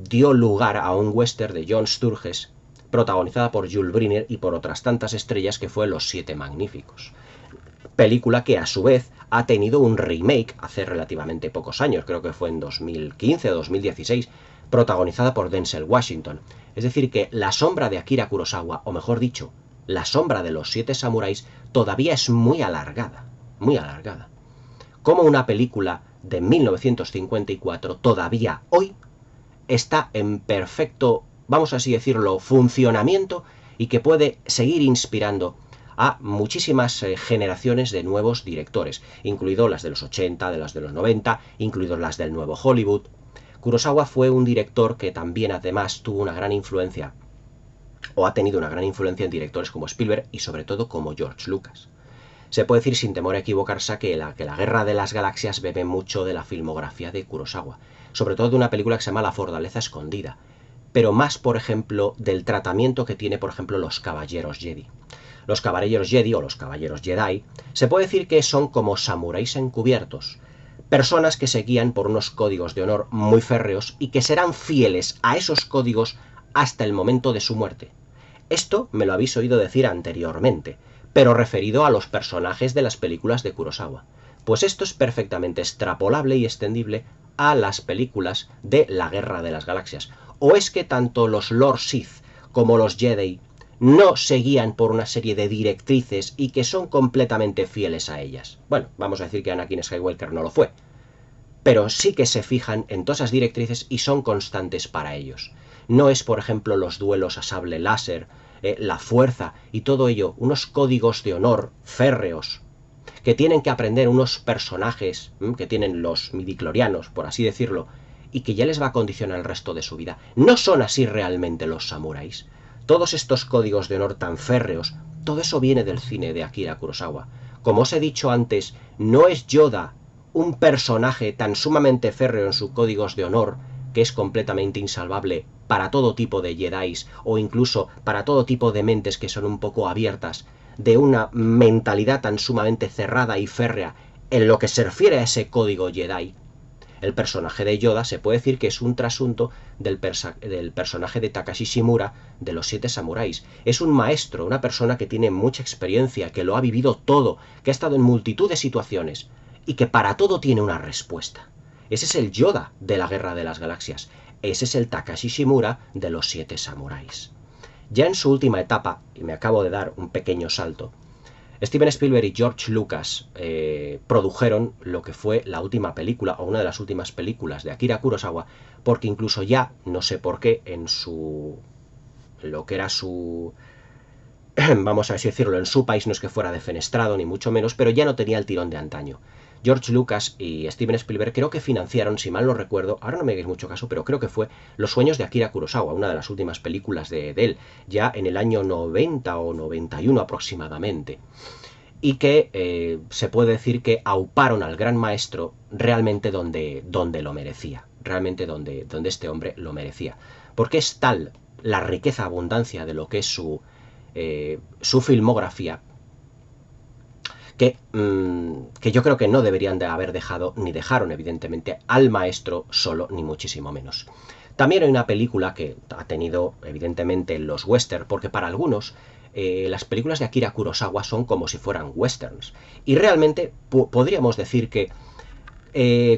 Speaker 1: dio lugar a un western de John Sturges, protagonizada por Jules Briner y por otras tantas estrellas, que fue Los 7 Magníficos. Película que a su vez ha tenido un remake hace relativamente pocos años, creo que fue en 2015 o 2016, protagonizada por Denzel Washington. Es decir, que la sombra de Akira Kurosawa, o mejor dicho, la sombra de Los 7 Samuráis, todavía es muy alargada, muy alargada. Como una película de 1954 todavía hoy está en perfecto, vamos así decirlo, funcionamiento y que puede seguir inspirando a muchísimas generaciones de nuevos directores, incluido las de los 80, de las de los 90, incluido las del nuevo Hollywood. Kurosawa fue un director que también además tuvo una gran influencia, o ha tenido una gran influencia en directores como Spielberg y sobre todo como George Lucas. Se puede decir sin temor a equivocarse que la Guerra de las Galaxias bebe mucho de la filmografía de Kurosawa, sobre todo de una película que se llama La Fortaleza Escondida, pero más, por ejemplo, del tratamiento que tiene, por ejemplo, los Caballeros Jedi. Los Caballeros Jedi o los Caballeros Jedi se puede decir que son como samuráis encubiertos, personas que se guían por unos códigos de honor muy férreos y que serán fieles a esos códigos hasta el momento de su muerte. Esto me lo habéis oído decir anteriormente, pero referido a los personajes de las películas de Kurosawa. Pues esto es perfectamente extrapolable y extendible a las películas de la Guerra de las Galaxias. ¿O es que tanto los Lord Sith como los Jedi no se guían por una serie de directrices y que son completamente fieles a ellas? Bueno, vamos a decir que Anakin Skywalker no lo fue, pero sí que se fijan en todas esas directrices y son constantes para ellos. No es, por ejemplo, los duelos a sable láser, la fuerza y todo ello, unos códigos de honor férreos que tienen que aprender unos personajes que tienen los midichlorianos, por así decirlo, y que ya les va a condicionar el resto de su vida. No son así realmente los samuráis. Todos estos códigos de honor tan férreos, todo eso viene del cine de Akira Kurosawa. Como os he dicho antes, no es Yoda un personaje tan sumamente férreo en sus códigos de honor que es completamente insalvable para todo tipo de Jedis o incluso para todo tipo de mentes que son un poco abiertas, de una mentalidad tan sumamente cerrada y férrea en lo que se refiere a ese código Jedi. El personaje de Yoda se puede decir que es un trasunto del personaje de Takashi Shimura de los 7 samuráis. Es un maestro, una persona que tiene mucha experiencia, que lo ha vivido todo, que ha estado en multitud de situaciones y que para todo tiene una respuesta. Ese es el Yoda de la Guerra de las Galaxias. Ese es el Takashi Shimura de los 7 samuráis. Ya en su última etapa, y me acabo de dar un pequeño salto, Steven Spielberg y George Lucas produjeron lo que fue la última película, o una de las últimas películas de Akira Kurosawa, porque incluso ya, no sé por qué, en lo que era su, vamos a decirlo, en su país no es que fuera defenestrado, ni mucho menos, pero ya no tenía el tirón de antaño. George Lucas y Steven Spielberg creo que financiaron, si mal no recuerdo, ahora no me hagáis mucho caso, pero creo que fue Los sueños de Akira Kurosawa, una de las últimas películas de él, ya en el año 90 o 91 aproximadamente. Y que se puede decir que auparon al gran maestro realmente donde lo merecía, realmente donde este hombre lo merecía. Porque es tal la riqueza, abundancia de lo que es su filmografía, que yo creo que no deberían de haber dejado, ni dejaron evidentemente al maestro solo, ni muchísimo menos. También hay una película que ha tenido evidentemente los western, porque para algunos las películas de Akira Kurosawa son como si fueran westerns. Y realmente podríamos decir que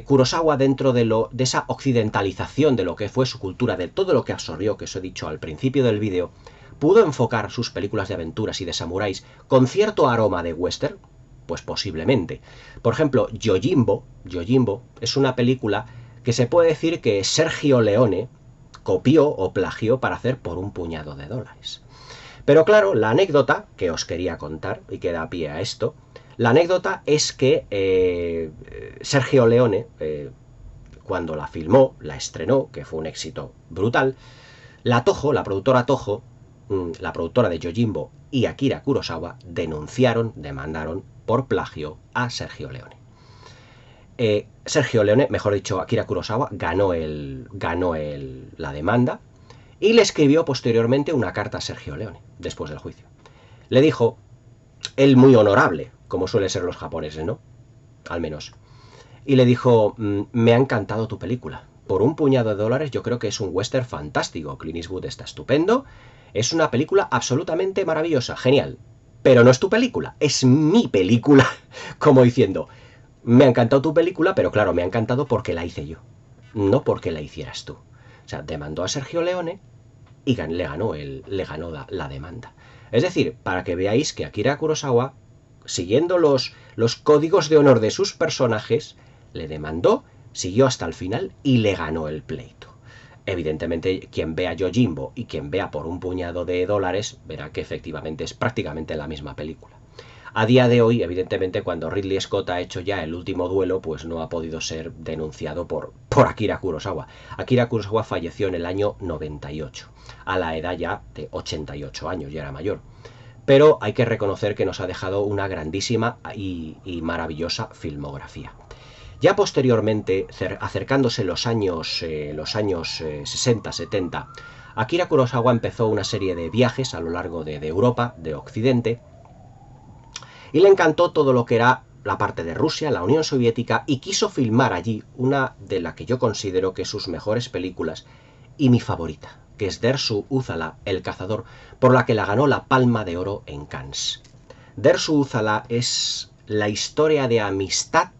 Speaker 1: Kurosawa, dentro de esa occidentalización de lo que fue su cultura, de todo lo que absorbió, que os he dicho al principio del vídeo, pudo enfocar sus películas de aventuras y de samuráis con cierto aroma de western. Pues posiblemente. Por ejemplo, Yojimbo es una película que se puede decir que Sergio Leone copió o plagió para hacer por un puñado de dólares. Pero claro, la anécdota que os quería contar y que da pie a esto, la anécdota es que Sergio Leone, cuando la filmó, la estrenó, que fue un éxito brutal, la productora Toho, la productora de Yojimbo y Akira Kurosawa demandaron por plagio a Sergio Leone. Sergio Leone, mejor dicho, Akira Kurosawa, ganó la demanda y le escribió posteriormente una carta a Sergio Leone, después del juicio. Le dijo, él muy honorable, como suelen ser los japoneses, ¿no? Al menos. Y le dijo, me ha encantado tu película. Por un puñado de dólares yo creo que es un western fantástico. Clint Eastwood está estupendo. Es una película absolutamente maravillosa, genial. Pero no es tu película, es mi película. Como diciendo, me ha encantado tu película, pero claro, me ha encantado porque la hice yo, no porque la hicieras tú. O sea, demandó a Sergio Leone y le ganó la demanda. Es decir, para que veáis que Akira Kurosawa, siguiendo los códigos de honor de sus personajes, le demandó, siguió hasta el final y le ganó el pleito. Evidentemente, quien vea Yojimbo y quien vea Por un puñado de dólares verá que efectivamente es prácticamente la misma película. A día de hoy, evidentemente, cuando Ridley Scott ha hecho ya El último duelo, pues no ha podido ser denunciado por Akira Kurosawa. Akira Kurosawa falleció en el año 98, a la edad ya de 88 años, ya era mayor. Pero hay que reconocer que nos ha dejado una grandísima y maravillosa filmografía. Ya posteriormente, acercándose los años 60-70, Akira Kurosawa empezó una serie de viajes a lo largo de Europa, de Occidente, y le encantó todo lo que era la parte de Rusia, la Unión Soviética, y quiso filmar allí una de la que yo considero que es sus mejores películas y mi favorita, que es Dersu Uzala, el cazador, por la que la ganó la Palma de Oro en Cannes. Dersu Uzala es la historia de amistad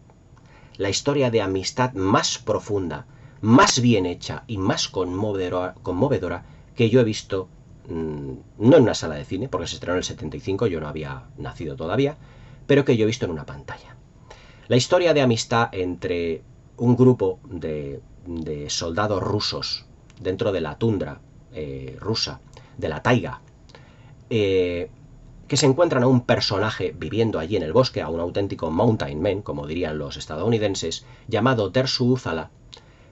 Speaker 1: más profunda, más bien hecha y más conmovedora que yo he visto, no en una sala de cine, porque se estrenó en el 75, yo no había nacido todavía, pero que yo he visto en una pantalla. La historia de amistad entre un grupo de soldados rusos dentro de la tundra rusa, de la taiga, que se encuentran a un personaje viviendo allí en el bosque, a un auténtico mountain man, como dirían los estadounidenses, llamado Dersu Uzala,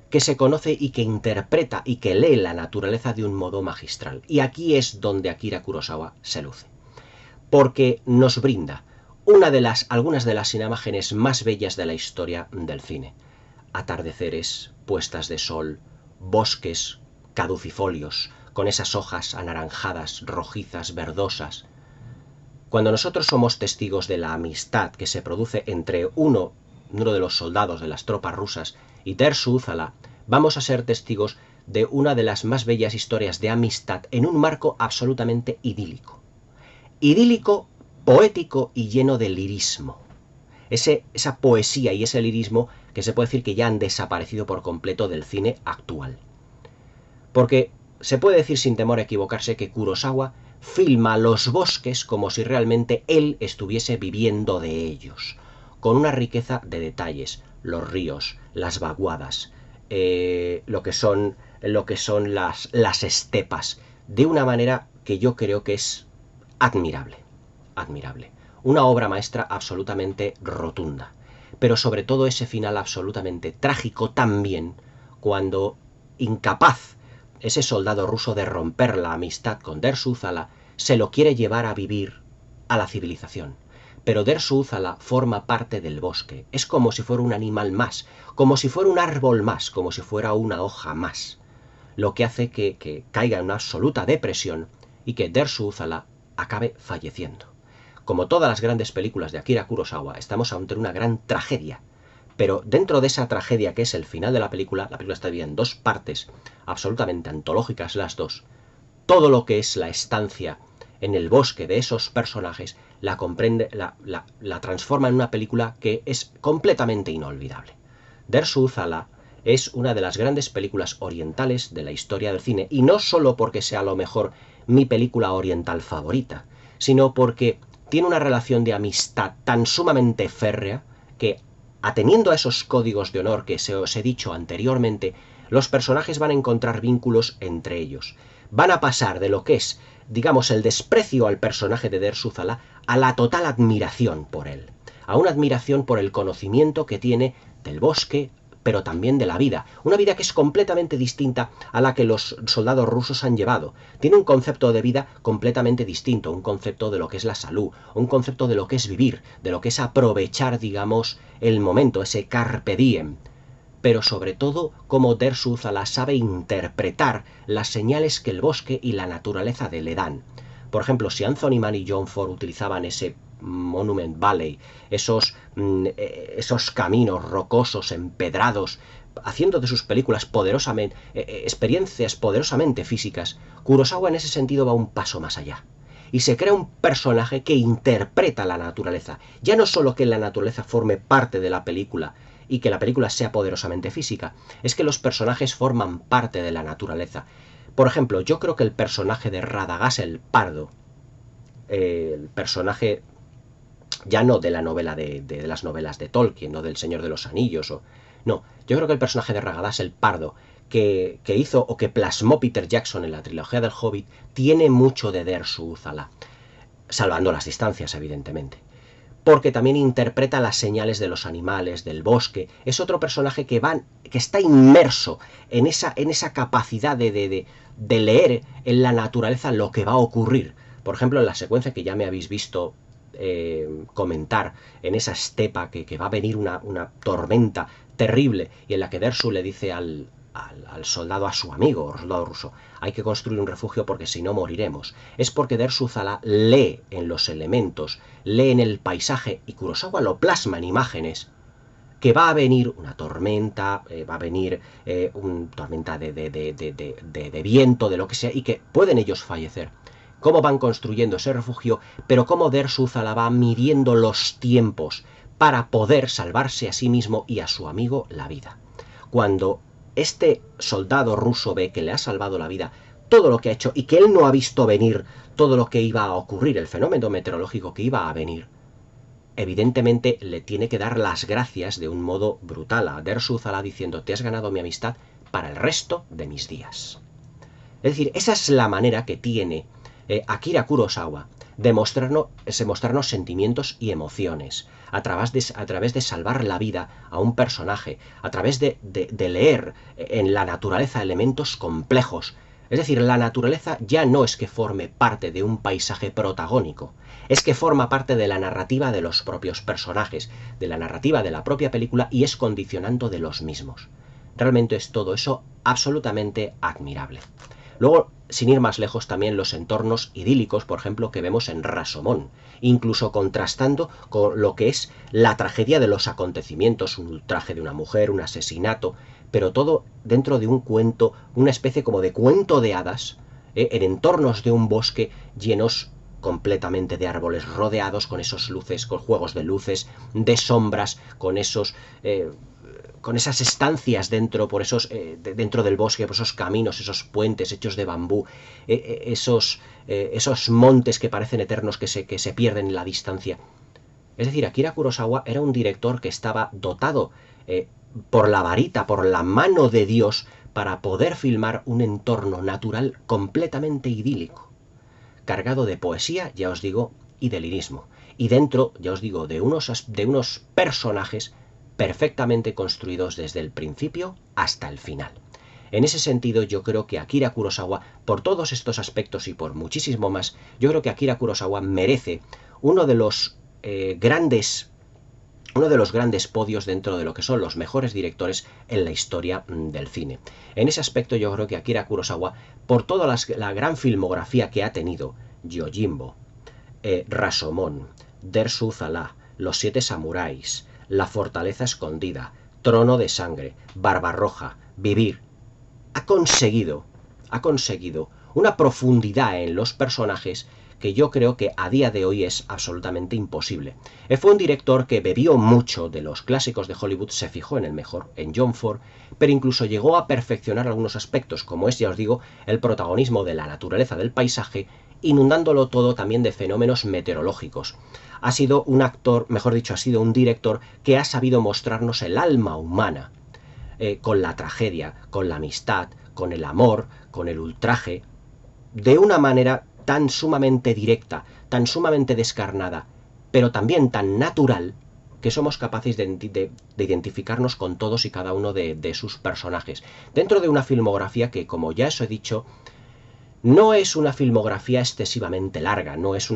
Speaker 1: que se conoce y que interpreta y que lee la naturaleza de un modo magistral. Y aquí es donde Akira Kurosawa se luce, porque nos brinda algunas de las imágenes más bellas de la historia del cine. Atardeceres, puestas de sol, bosques caducifolios, con esas hojas anaranjadas, rojizas, verdosas. Cuando nosotros somos testigos de la amistad que se produce entre uno de los soldados de las tropas rusas y Dersu Uzala, vamos a ser testigos de una de las más bellas historias de amistad en un marco absolutamente idílico. Idílico, poético y lleno de lirismo. Esa poesía y ese lirismo que se puede decir que ya han desaparecido por completo del cine actual. Porque se puede decir sin temor a equivocarse que Kurosawa filma los bosques como si realmente él estuviese viviendo de ellos, con una riqueza de detalles, los ríos, las vaguadas, lo que son las estepas, de una manera que yo creo que es admirable. Una obra maestra absolutamente rotunda, pero sobre todo ese final absolutamente trágico también, cuando, incapaz ese soldado ruso de romper la amistad con Dersu Uzala, se lo quiere llevar a vivir a la civilización. Pero Dersu Uzala forma parte del bosque, es como si fuera un animal más, como si fuera un árbol más, como si fuera una hoja más, lo que hace que caiga en una absoluta depresión y que Dersu Uzala acabe falleciendo. Como todas las grandes películas de Akira Kurosawa, estamos ante una gran tragedia. Pero dentro de esa tragedia que es el final de la película está dividida en dos partes, absolutamente antológicas las dos. Todo lo que es la estancia en el bosque de esos personajes la transforma en una película que es completamente inolvidable. Dersu Uzala es una de las grandes películas orientales de la historia del cine, y no solo porque sea a lo mejor mi película oriental favorita, sino porque tiene una relación de amistad tan sumamente férrea que, ateniendo a esos códigos de honor que os he dicho anteriormente, los personajes van a encontrar vínculos entre ellos. Van a pasar de lo que es, digamos, el desprecio al personaje de Dersu Uzala a la total admiración por él. A una admiración por el conocimiento que tiene del bosque, pero también de la vida. Una vida que es completamente distinta a la que los soldados rusos han llevado. Tiene un concepto de vida completamente distinto, un concepto de lo que es la salud, un concepto de lo que es vivir, de lo que es aprovechar, digamos, el momento, ese carpe diem. Pero sobre todo, cómo Dersu Uzala sabe interpretar las señales que el bosque y la naturaleza le dan. Por ejemplo, si Anthony Mann y John Ford utilizaban ese Monument Valley, esos caminos rocosos, empedrados, haciendo de sus películas experiencias poderosamente físicas, Kurosawa en ese sentido va un paso más allá. Y se crea un personaje que interpreta la naturaleza. Ya no solo que la naturaleza forme parte de la película y que la película sea poderosamente física, es que los personajes forman parte de la naturaleza. Por ejemplo, yo creo que el personaje de Radagast el Pardo, el personaje ya no de la novela de las novelas de Tolkien, no del Señor de los Anillos, no, yo creo que el personaje de Radagast el Pardo, que hizo o que plasmó Peter Jackson en la trilogía del Hobbit tiene mucho de Dersu Uzala, salvando las distancias, evidentemente. Porque también interpreta las señales de los animales, del bosque. Es otro personaje que está inmerso en esa capacidad de leer en la naturaleza lo que va a ocurrir. Por ejemplo, en la secuencia que ya me habéis visto comentar, en esa estepa que va a venir una tormenta terrible, y en la que Dersu le dice al soldado, a su amigo, soldado ruso, hay que construir un refugio porque si no moriremos. Es porque Dersu Uzala lee en los elementos, lee en el paisaje, y Kurosawa lo plasma en imágenes, que va a venir una tormenta, va a venir una tormenta de viento, de lo que sea, y que pueden ellos fallecer. Cómo van construyendo ese refugio, pero cómo Dersu Uzala va midiendo los tiempos para poder salvarse a sí mismo y a su amigo la vida. Cuando este soldado ruso ve que le ha salvado la vida, todo lo que ha hecho, y que él no ha visto venir todo lo que iba a ocurrir, el fenómeno meteorológico que iba a venir, evidentemente le tiene que dar las gracias de un modo brutal a Dersu Uzala, diciendo: te has ganado mi amistad para el resto de mis días. Es decir, esa es la manera que tiene Akira Kurosawa de mostrarnos sentimientos y emociones, a través de salvar la vida a un personaje, a través de leer en la naturaleza elementos complejos. Es decir, la naturaleza ya no es que forme parte de un paisaje protagónico, es que forma parte de la narrativa de los propios personajes, de la narrativa de la propia película, y es condicionante de los mismos. Realmente es todo eso absolutamente admirable. Luego, sin ir más lejos, también los entornos idílicos, por ejemplo, que vemos en Rashomon, incluso contrastando con lo que es la tragedia de los acontecimientos, un ultraje de una mujer, un asesinato, pero todo dentro de un cuento, una especie como de cuento de hadas, en entornos de un bosque llenos completamente de árboles, rodeados con esos luces, con juegos de luces, de sombras, con esos con esas estancias dentro, dentro del bosque, por esos caminos, esos puentes hechos de bambú, esos montes que parecen eternos, que se pierden en la distancia. Es decir, Akira Kurosawa era un director que estaba dotado por la varita, por la mano de Dios, para poder filmar un entorno natural completamente idílico, cargado de poesía, ya os digo, y de lirismo. Y dentro, ya os digo, de unos personajes perfectamente construidos desde el principio hasta el final. En ese sentido, yo creo que Akira Kurosawa, por todos estos aspectos y por muchísimo más, yo creo que Akira Kurosawa merece uno de los grandes podios dentro de lo que son los mejores directores en la historia del cine. En ese aspecto, yo creo que Akira Kurosawa, por toda la gran filmografía que ha tenido, Yojimbo, Rashomon, Dersu Uzala, Los Siete Samuráis, La Fortaleza Escondida, Trono de Sangre, Barbarroja, Vivir, ha conseguido una profundidad en los personajes que yo creo que a día de hoy es absolutamente imposible. Fue un director que bebió mucho de los clásicos de Hollywood, se fijó en el mejor, en John Ford, pero incluso llegó a perfeccionar algunos aspectos, como es, ya os digo, el protagonismo de la naturaleza del paisaje, inundándolo todo también de fenómenos meteorológicos. Ha sido un actor, mejor dicho, ha sido un director que ha sabido mostrarnos el alma humana, con la tragedia, con la amistad, con el amor, con el ultraje, de una manera tan sumamente directa, tan sumamente descarnada, pero también tan natural, que somos capaces de identificarnos con todos y cada uno de sus personajes, dentro de una filmografía que, como ya os he dicho, no es una filmografía excesivamente larga, no es,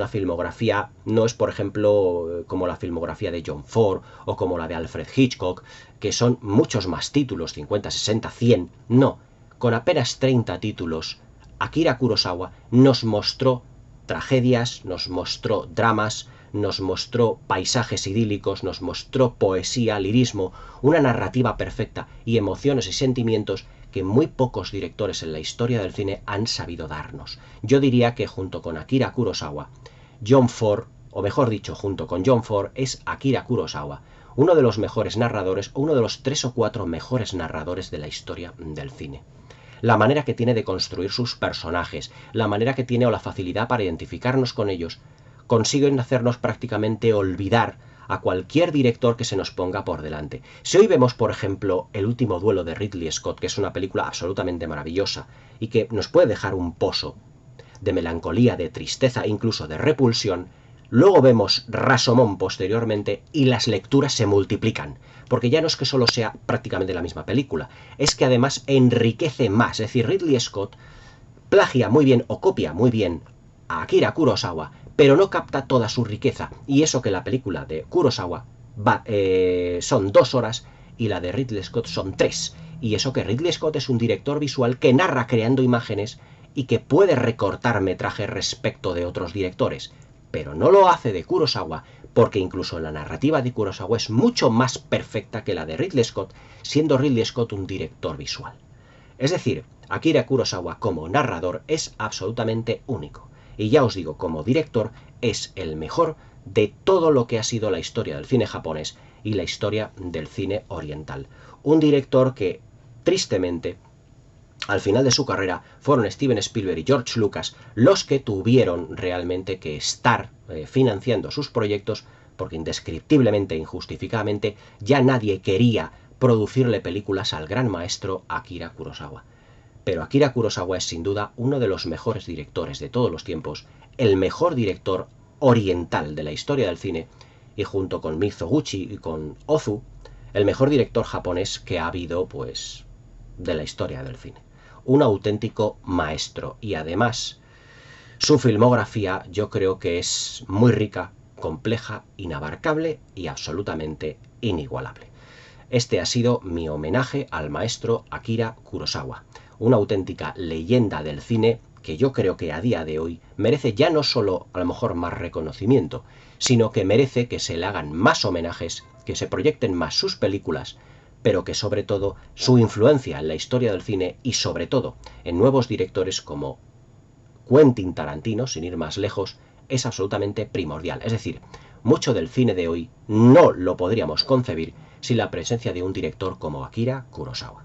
Speaker 1: por ejemplo, como la filmografía de John Ford o como la de Alfred Hitchcock, que son muchos más títulos, 50, 60, 100, no, con apenas 30 títulos, Akira Kurosawa nos mostró tragedias, nos mostró dramas, nos mostró paisajes idílicos, nos mostró poesía, lirismo, una narrativa perfecta y emociones y sentimientos que muy pocos directores en la historia del cine han sabido darnos. Yo diría que junto con Akira Kurosawa, John Ford, o mejor dicho, junto con John Ford, es Akira Kurosawa, uno de los mejores narradores, o uno de los 3 o 4 mejores narradores de la historia del cine. La manera que tiene de construir sus personajes, la manera que tiene o la facilidad para identificarnos con ellos, consiguen hacernos prácticamente olvidar a cualquier director que se nos ponga por delante. Si hoy vemos, por ejemplo, El último duelo de Ridley Scott, que es una película absolutamente maravillosa y que nos puede dejar un pozo de melancolía, de tristeza, incluso de repulsión, luego vemos Rashomon posteriormente y las lecturas se multiplican, porque ya no es que solo sea prácticamente la misma película, es que además enriquece más. Es decir, Ridley Scott plagia muy bien o copia muy bien a Akira Kurosawa, pero no capta toda su riqueza, y eso que la película de Kurosawa son 2 horas y la de Ridley Scott son 3, y eso que Ridley Scott es un director visual que narra creando imágenes y que puede recortar metraje respecto de otros directores, pero no lo hace de Kurosawa, porque incluso la narrativa de Kurosawa es mucho más perfecta que la de Ridley Scott, siendo Ridley Scott un director visual. Es decir, Akira Kurosawa como narrador es absolutamente único, y ya os digo, como director es el mejor de todo lo que ha sido la historia del cine japonés y la historia del cine oriental. Un director que, tristemente, al final de su carrera fueron Steven Spielberg y George Lucas los que tuvieron realmente que estar financiando sus proyectos, porque indescriptiblemente, injustificadamente, ya nadie quería producirle películas al gran maestro Akira Kurosawa. Pero Akira Kurosawa es sin duda uno de los mejores directores de todos los tiempos, el mejor director oriental de la historia del cine, y junto con Mizoguchi y con Ozu, el mejor director japonés que ha habido, pues, de la historia del cine. Un auténtico maestro, y además su filmografía yo creo que es muy rica, compleja, inabarcable y absolutamente inigualable. Este ha sido mi homenaje al maestro Akira Kurosawa, una auténtica leyenda del cine que yo creo que a día de hoy merece ya no solo a lo mejor más reconocimiento, sino que merece que se le hagan más homenajes, que se proyecten más sus películas, pero que sobre todo su influencia en la historia del cine y sobre todo en nuevos directores como Quentin Tarantino, sin ir más lejos, es absolutamente primordial. Es decir, mucho del cine de hoy no lo podríamos concebir sin la presencia de un director como Akira Kurosawa.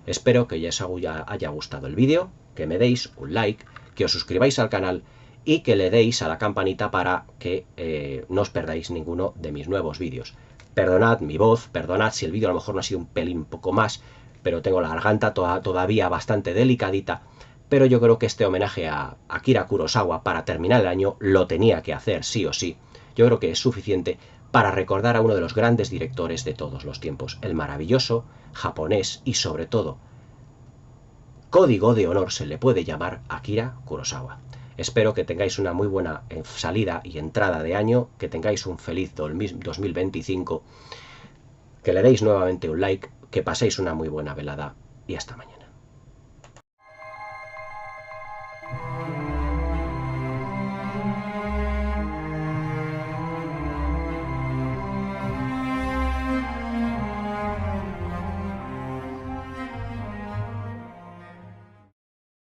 Speaker 1: Espero que ya os haya gustado el vídeo, que me deis un like, que os suscribáis al canal y que le deis a la campanita para que no os perdáis ninguno de mis nuevos vídeos. Perdonad mi voz, perdonad si el vídeo a lo mejor no ha sido un pelín poco más, pero tengo la garganta todavía bastante delicadita, pero yo creo que este homenaje a Akira Kurosawa para terminar el año lo tenía que hacer sí o sí. Yo creo que es suficiente para recordar a uno de los grandes directores de todos los tiempos, el maravilloso japonés y sobre todo código de honor se le puede llamar Akira Kurosawa. Espero que tengáis una muy buena salida y entrada de año, que tengáis un feliz 2025, que le deis nuevamente un like, que paséis una muy buena velada y hasta mañana.